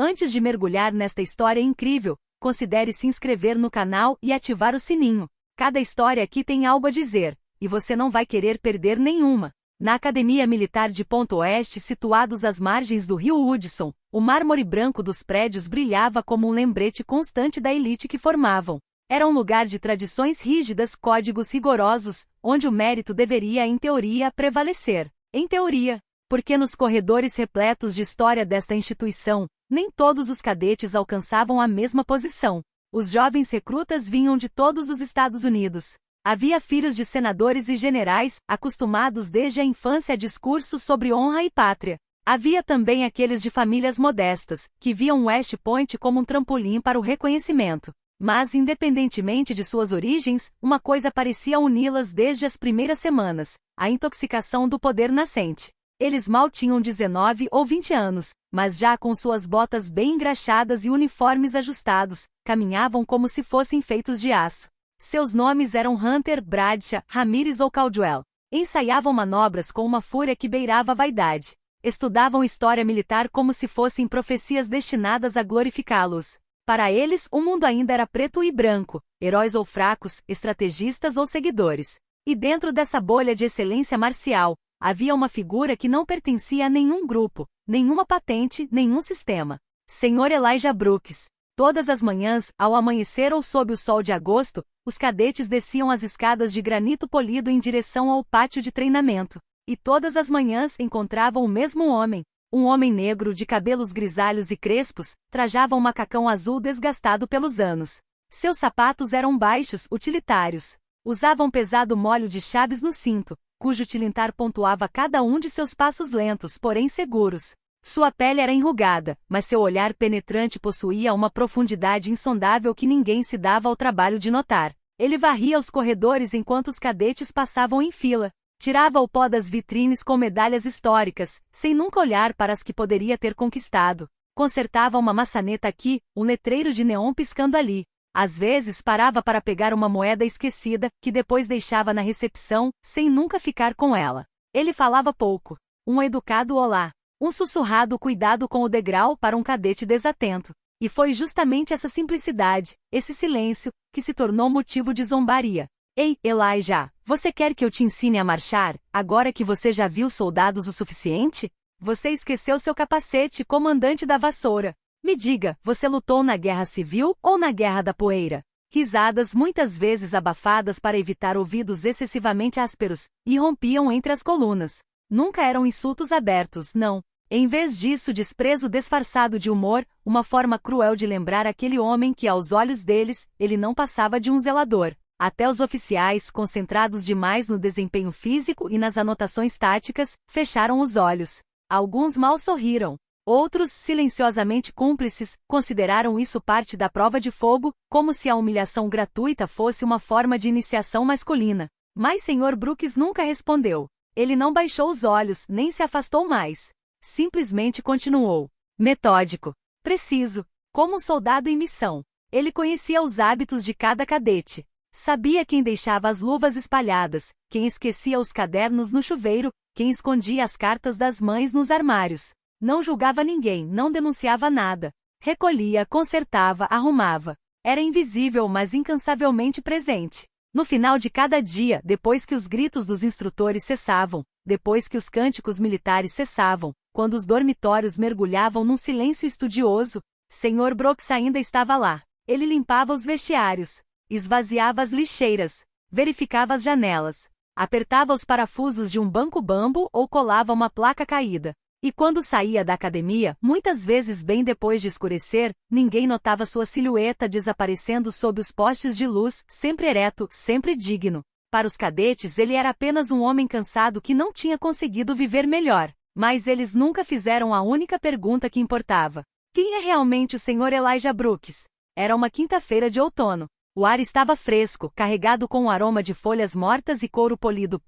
Antes de mergulhar nesta história incrível, considere se inscrever no canal e ativar o sininho. Cada história aqui tem algo a dizer, e você não vai querer perder nenhuma. Na Academia Militar de Ponto Oeste, situados às margens do rio Hudson, o mármore branco dos prédios brilhava como um lembrete constante da elite que formavam. Era um lugar de tradições rígidas, códigos rigorosos, onde o mérito deveria, em teoria, prevalecer. Em teoria, porque nos corredores repletos de história desta instituição, nem todos os cadetes alcançavam a mesma posição. Os jovens recrutas vinham de todos os Estados Unidos. Havia filhos de senadores e generais, acostumados desde a infância a discursos sobre honra e pátria. Havia também aqueles de famílias modestas, que viam West Point como um trampolim para o reconhecimento. Mas, independentemente de suas origens, uma coisa parecia uni-las desde as primeiras semanas: a intoxicação do poder nascente. Eles mal tinham 19 ou 20 anos, mas já com suas botas bem engraxadas e uniformes ajustados, caminhavam como se fossem feitos de aço. Seus nomes eram Hunter, Bradshaw, Ramirez ou Caldwell. Ensaiavam manobras com uma fúria que beirava a vaidade. Estudavam história militar como se fossem profecias destinadas a glorificá-los. Para eles, o mundo ainda era preto e branco, heróis ou fracos, estrategistas ou seguidores. E dentro dessa bolha de excelência marcial, havia uma figura que não pertencia a nenhum grupo, nenhuma patente, nenhum sistema. Sr. Elijah Brooks. Todas as manhãs, ao amanhecer ou sob o sol de agosto, os cadetes desciam as escadas de granito polido em direção ao pátio de treinamento. E todas as manhãs encontravam o mesmo homem. Um homem negro de cabelos grisalhos e crespos, trajava um macacão azul desgastado pelos anos. Seus sapatos eram baixos, utilitários. Usava um pesado molho de chaves no cinto, cujo tilintar pontuava cada um de seus passos lentos, porém seguros. Sua pele era enrugada, mas seu olhar penetrante possuía uma profundidade insondável que ninguém se dava ao trabalho de notar. Ele varria os corredores enquanto os cadetes passavam em fila. Tirava o pó das vitrines com medalhas históricas, sem nunca olhar para as que poderia ter conquistado. Consertava uma maçaneta aqui, um letreiro de neon piscando ali. Às vezes parava para pegar uma moeda esquecida, que depois deixava na recepção, sem nunca ficar com ela. Ele falava pouco. Um educado olá. Um sussurrado cuidado com o degrau para um cadete desatento. E foi justamente essa simplicidade, esse silêncio, que se tornou motivo de zombaria. Ei, Elijah, você quer que eu te ensine a marchar, agora que você já viu soldados o suficiente? Você esqueceu seu capacete, comandante da vassoura. Me diga, você lutou na Guerra Civil ou na Guerra da Poeira? Risadas muitas vezes abafadas para evitar ouvidos excessivamente ásperos, irrompiam entre as colunas. Nunca eram insultos abertos, não. Em vez disso, desprezo disfarçado de humor, uma forma cruel de lembrar aquele homem que, aos olhos deles, ele não passava de um zelador. Até os oficiais, concentrados demais no desempenho físico e nas anotações táticas, fecharam os olhos. Alguns mal sorriram. Outros, silenciosamente cúmplices, consideraram isso parte da prova de fogo, como se a humilhação gratuita fosse uma forma de iniciação masculina. Mas Sr. Brooks nunca respondeu. Ele não baixou os olhos, nem se afastou mais. Simplesmente continuou. Metódico. Preciso. Como um soldado em missão. Ele conhecia os hábitos de cada cadete. Sabia quem deixava as luvas espalhadas, quem esquecia os cadernos no chuveiro, quem escondia as cartas das mães nos armários. Não julgava ninguém, não denunciava nada. Recolhia, consertava, arrumava. Era invisível, mas incansavelmente presente. No final de cada dia, depois que os gritos dos instrutores cessavam, depois que os cânticos militares cessavam, quando os dormitórios mergulhavam num silêncio estudioso, Sr. Brooks ainda estava lá. Ele limpava os vestiários, esvaziava as lixeiras, verificava as janelas, apertava os parafusos de um banco bambo ou colava uma placa caída. E quando saía da academia, muitas vezes bem depois de escurecer, ninguém notava sua silhueta desaparecendo sob os postes de luz, sempre ereto, sempre digno. Para os cadetes ele era apenas um homem cansado que não tinha conseguido viver melhor. Mas eles nunca fizeram a única pergunta que importava. Quem é realmente o Sr. Elijah Brooks? Era uma quinta-feira de outono. O ar estava fresco, carregado com o aroma de folhas mortas e couro polido.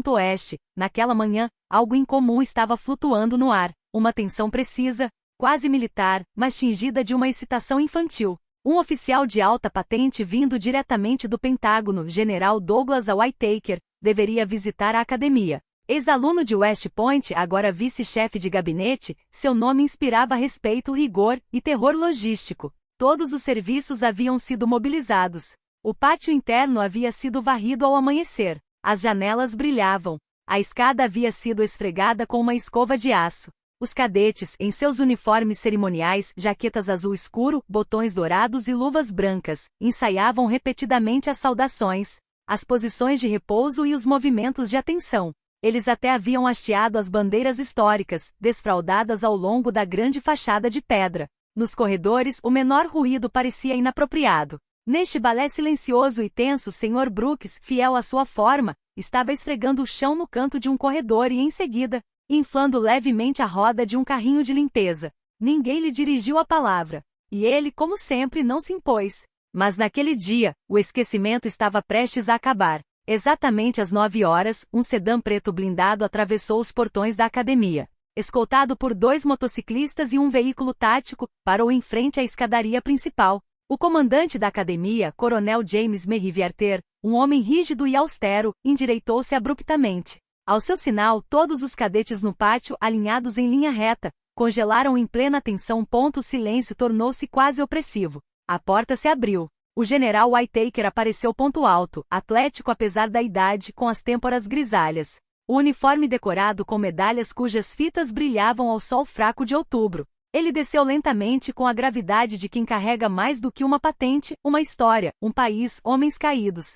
Oeste. Naquela manhã, algo incomum estava flutuando no ar, uma tensão precisa, quase militar, mas tingida de uma excitação infantil. Um oficial de alta patente vindo diretamente do Pentágono, General Douglas A. Whittaker, deveria visitar a academia. Ex-aluno de West Point, agora vice-chefe de gabinete, seu nome inspirava respeito, rigor e terror logístico. Todos os serviços haviam sido mobilizados. O pátio interno havia sido varrido ao amanhecer. As janelas brilhavam. A escada havia sido esfregada com uma escova de aço. Os cadetes, em seus uniformes cerimoniais, jaquetas azul escuro, botões dourados e luvas brancas, ensaiavam repetidamente as saudações, as posições de repouso e os movimentos de atenção. Eles até haviam hasteado as bandeiras históricas, desfraldadas ao longo da grande fachada de pedra. Nos corredores, o menor ruído parecia inapropriado. Neste balé silencioso e tenso, Sr. Brooks, fiel à sua forma, estava esfregando o chão no canto de um corredor e, em seguida, inflando levemente a roda de um carrinho de limpeza. Ninguém lhe dirigiu a palavra. E ele, como sempre, não se impôs. Mas naquele dia, o esquecimento estava prestes a acabar. Exatamente às 9 horas, um sedã preto blindado atravessou os portões da academia. Escoltado por 2 motociclistas e um veículo tático, parou em frente à escadaria principal. O comandante da academia, Coronel James Meriwether, um homem rígido e austero, endireitou-se abruptamente. Ao seu sinal, todos os cadetes no pátio, alinhados em linha reta, congelaram em plena tensão. O silêncio tornou-se quase opressivo. A porta se abriu. O general Whittaker apareceu ponto alto, atlético apesar da idade, com as têmporas grisalhas. O uniforme decorado com medalhas cujas fitas brilhavam ao sol fraco de outubro. Ele desceu lentamente com a gravidade de quem carrega mais do que uma patente, uma história, um país, homens caídos.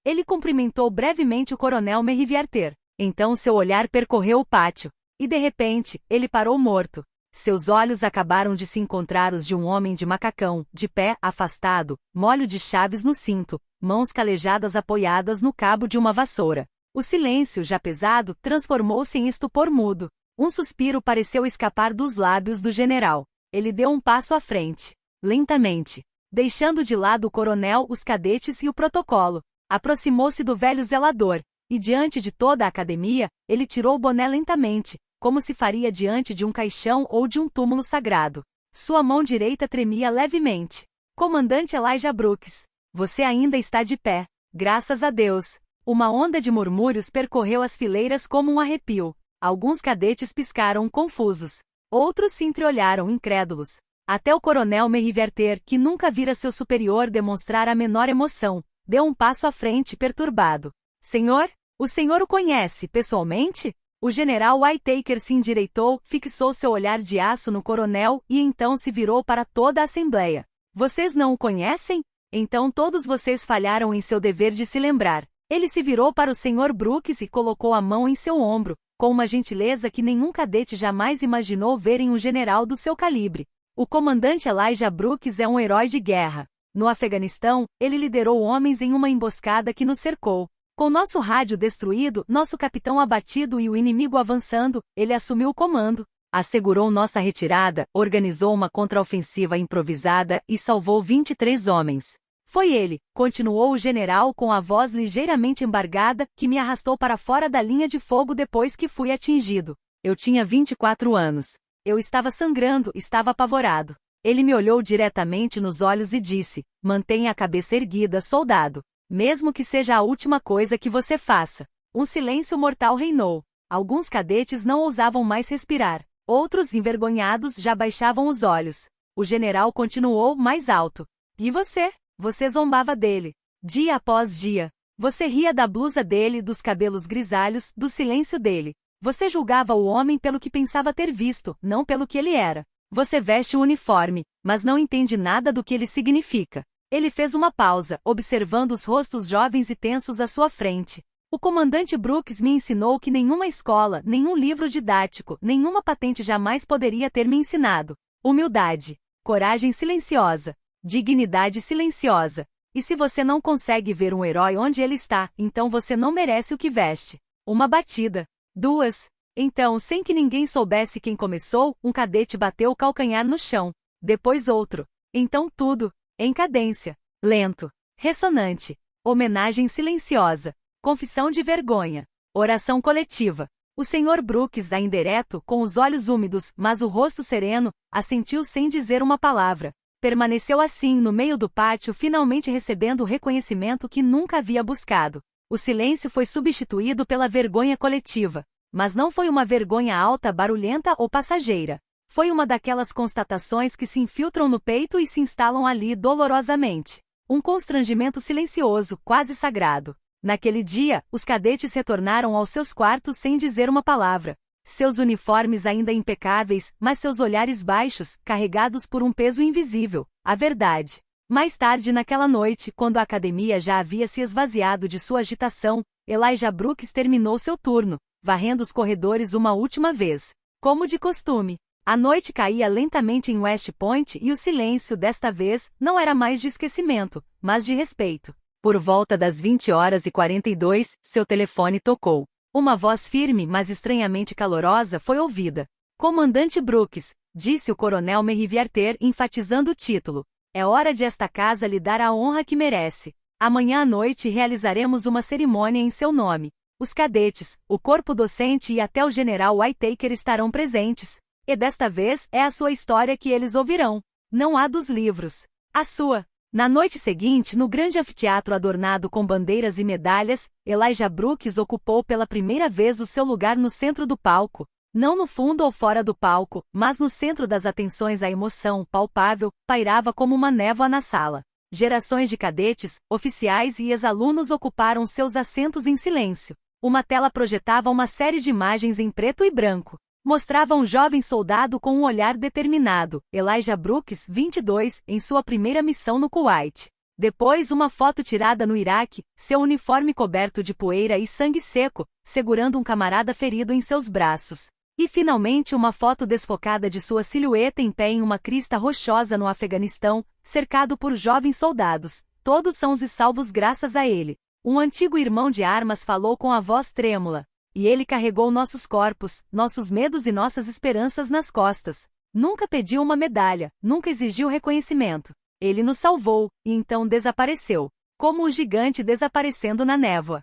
Ele cumprimentou brevemente o coronel Meriwether. Então seu olhar percorreu o pátio. E de repente, ele parou morto. Seus olhos acabaram de se encontrar os de um homem de macacão, de pé, afastado, molho de chaves no cinto, mãos calejadas apoiadas no cabo de uma vassoura. O silêncio, já pesado, transformou-se em estupor mudo. Um suspiro pareceu escapar dos lábios do general. Ele deu um passo à frente, lentamente, deixando de lado o coronel, os cadetes e o protocolo. Aproximou-se do velho zelador, e diante de toda a academia, ele tirou o boné lentamente, como se faria diante de um caixão ou de um túmulo sagrado. Sua mão direita tremia levemente. Comandante Elijah Brooks, você ainda está de pé. Graças a Deus. Uma onda de murmúrios percorreu as fileiras como um arrepio. Alguns cadetes piscaram, confusos. Outros se entreolharam, incrédulos. Até o coronel Meriwether, que nunca vira seu superior demonstrar a menor emoção, deu um passo à frente, perturbado. Senhor? O senhor o conhece, pessoalmente? O general Whittaker se endireitou, fixou seu olhar de aço no coronel e então se virou para toda a assembleia. Vocês não o conhecem? Então todos vocês falharam em seu dever de se lembrar. Ele se virou para o Sr. Brooks e colocou a mão em seu ombro, com uma gentileza que nenhum cadete jamais imaginou ver em um general do seu calibre. O comandante Elijah Brooks é um herói de guerra. No Afeganistão, ele liderou homens em uma emboscada que nos cercou. Com nosso rádio destruído, nosso capitão abatido e o inimigo avançando, ele assumiu o comando, assegurou nossa retirada, organizou uma contraofensiva improvisada e salvou 23 homens. Foi ele, continuou o general com a voz ligeiramente embargada, que me arrastou para fora da linha de fogo depois que fui atingido. Eu tinha 24 anos. Eu estava sangrando, estava apavorado. Ele me olhou diretamente nos olhos e disse: mantenha a cabeça erguida, soldado. Mesmo que seja a última coisa que você faça. Um silêncio mortal reinou. Alguns cadetes não ousavam mais respirar. Outros, envergonhados, já baixavam os olhos. O general continuou mais alto. E você? Você zombava dele. Dia após dia. Você ria da blusa dele, dos cabelos grisalhos, do silêncio dele. Você julgava o homem pelo que pensava ter visto, não pelo que ele era. Você veste o uniforme, mas não entende nada do que ele significa. Ele fez uma pausa, observando os rostos jovens e tensos à sua frente. O comandante Brooks me ensinou que nenhuma escola, nenhum livro didático, nenhuma patente jamais poderia ter me ensinado. Humildade, coragem silenciosa, dignidade silenciosa. E se você não consegue ver um herói onde ele está, então você não merece o que veste. Uma batida. 2. Então, sem que ninguém soubesse quem começou, um cadete bateu o calcanhar no chão. Depois outro. Então tudo. Em cadência. Lento. Ressonante. Homenagem silenciosa. Confissão de vergonha. Oração coletiva. O Sr. Brooks, ainda ereto, com os olhos úmidos, mas o rosto sereno, assentiu sem dizer uma palavra. Permaneceu assim no meio do pátio, finalmente recebendo o reconhecimento que nunca havia buscado. O silêncio foi substituído pela vergonha coletiva. Mas não foi uma vergonha alta, barulhenta ou passageira. Foi uma daquelas constatações que se infiltram no peito e se instalam ali dolorosamente. Um constrangimento silencioso, quase sagrado. Naquele dia, os cadetes retornaram aos seus quartos sem dizer uma palavra. Seus uniformes ainda impecáveis, mas seus olhares baixos, carregados por um peso invisível, a verdade. Mais tarde naquela noite, quando a academia já havia se esvaziado de sua agitação, Elijah Brooks terminou seu turno, varrendo os corredores uma última vez. Como de costume. A noite caía lentamente em West Point e o silêncio desta vez não era mais de esquecimento, mas de respeito. Por volta das 20h42, seu telefone tocou. Uma voz firme, mas estranhamente calorosa, foi ouvida. Comandante Brooks, disse o coronel Meriviarter, enfatizando o título. É hora de esta casa lhe dar a honra que merece. Amanhã à noite realizaremos uma cerimônia em seu nome. Os cadetes, o corpo docente e até o general Whittaker estarão presentes. E desta vez é a sua história que eles ouvirão. Não a dos livros. A sua. Na noite seguinte, no grande anfiteatro adornado com bandeiras e medalhas, Elijah Brooks ocupou pela primeira vez o seu lugar no centro do palco. Não no fundo ou fora do palco, mas no centro das atenções. A emoção, palpável, pairava como uma névoa na sala. Gerações de cadetes, oficiais e ex-alunos ocuparam seus assentos em silêncio. Uma tela projetava uma série de imagens em preto e branco. Mostrava um jovem soldado com um olhar determinado, Elijah Brooks, 22, em sua primeira missão no Kuwait. Depois uma foto tirada no Iraque, seu uniforme coberto de poeira e sangue seco, segurando um camarada ferido em seus braços. E finalmente uma foto desfocada de sua silhueta em pé em uma crista rochosa no Afeganistão, cercado por jovens soldados, todos sãos e salvos graças a ele. Um antigo irmão de armas falou com a voz trêmula. E ele carregou nossos corpos, nossos medos e nossas esperanças nas costas. Nunca pediu uma medalha, nunca exigiu reconhecimento. Ele nos salvou, e então desapareceu. Como um gigante desaparecendo na névoa.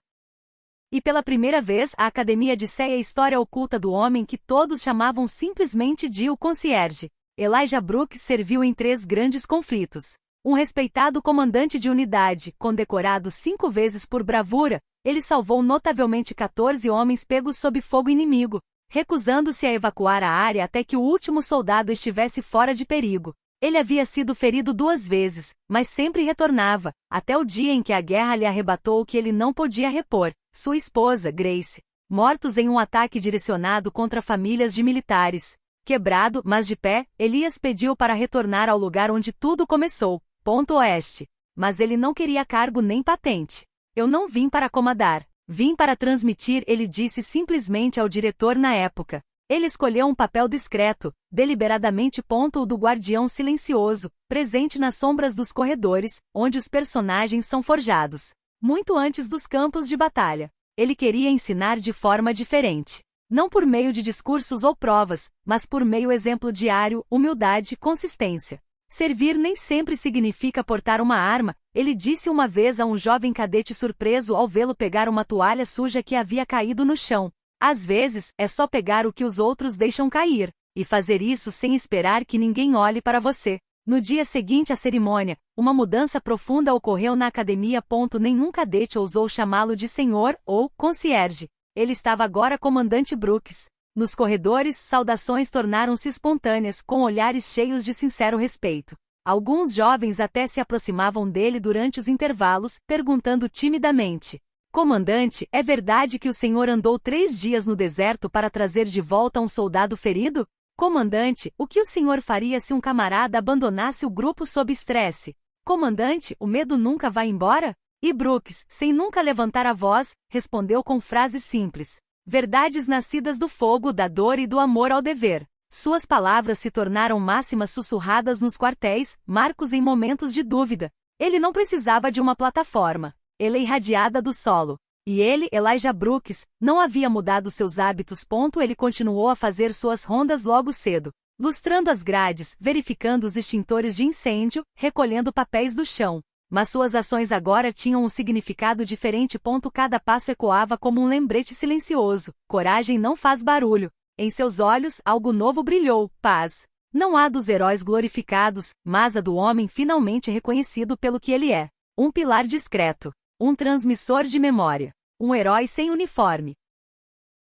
E pela primeira vez a academia disse a história oculta do homem que todos chamavam simplesmente de o concierge. Elijah Brooks serviu em 3 grandes conflitos. Um respeitado comandante de unidade, condecorado 5 vezes por bravura, ele salvou notavelmente 14 homens pegos sob fogo inimigo, recusando-se a evacuar a área até que o último soldado estivesse fora de perigo. Ele havia sido ferido 2 vezes, mas sempre retornava, até o dia em que a guerra lhe arrebatou o que ele não podia repor, sua esposa, Grace, mortos em um ataque direcionado contra famílias de militares. Quebrado, mas de pé, Elias pediu para retornar ao lugar onde tudo começou, ponto oeste. Mas ele não queria cargo nem patente. Eu não vim para comandar, vim para transmitir, ele disse simplesmente ao diretor na época. Ele escolheu um papel discreto, deliberadamente, o do guardião silencioso, presente nas sombras dos corredores, onde os personagens são forjados. Muito antes dos campos de batalha. Ele queria ensinar de forma diferente. Não por meio de discursos ou provas, mas por meio exemplo diário, humildade, consistência. Servir nem sempre significa portar uma arma, ele disse uma vez a um jovem cadete surpreso ao vê-lo pegar uma toalha suja que havia caído no chão. Às vezes, é só pegar o que os outros deixam cair, e fazer isso sem esperar que ninguém olhe para você. No dia seguinte à cerimônia, uma mudança profunda ocorreu na academia. Nenhum cadete ousou chamá-lo de senhor ou concierge. Ele estava agora comandante Brooks. Nos corredores, saudações tornaram-se espontâneas, com olhares cheios de sincero respeito. Alguns jovens até se aproximavam dele durante os intervalos, perguntando timidamente: Comandante, é verdade que o senhor andou 3 dias no deserto para trazer de volta um soldado ferido? Comandante, o que o senhor faria se um camarada abandonasse o grupo sob estresse? Comandante, o medo nunca vai embora? E Brooks, sem nunca levantar a voz, respondeu com frases simples. Verdades nascidas do fogo, da dor e do amor ao dever. Suas palavras se tornaram máximas sussurradas nos quartéis, marcos em momentos de dúvida. Ele não precisava de uma plataforma. Ele irradiada do solo. E ele, Elijah Brooks, não havia mudado seus hábitos. Ele continuou a fazer suas rondas logo cedo, lustrando as grades, verificando os extintores de incêndio, recolhendo papéis do chão. Mas suas ações agora tinham um significado diferente. Cada passo ecoava como um lembrete silencioso. Coragem não faz barulho. Em seus olhos, algo novo brilhou, paz. Não a dos heróis glorificados, mas a do homem finalmente reconhecido pelo que ele é. Um pilar discreto. Um transmissor de memória. Um herói sem uniforme.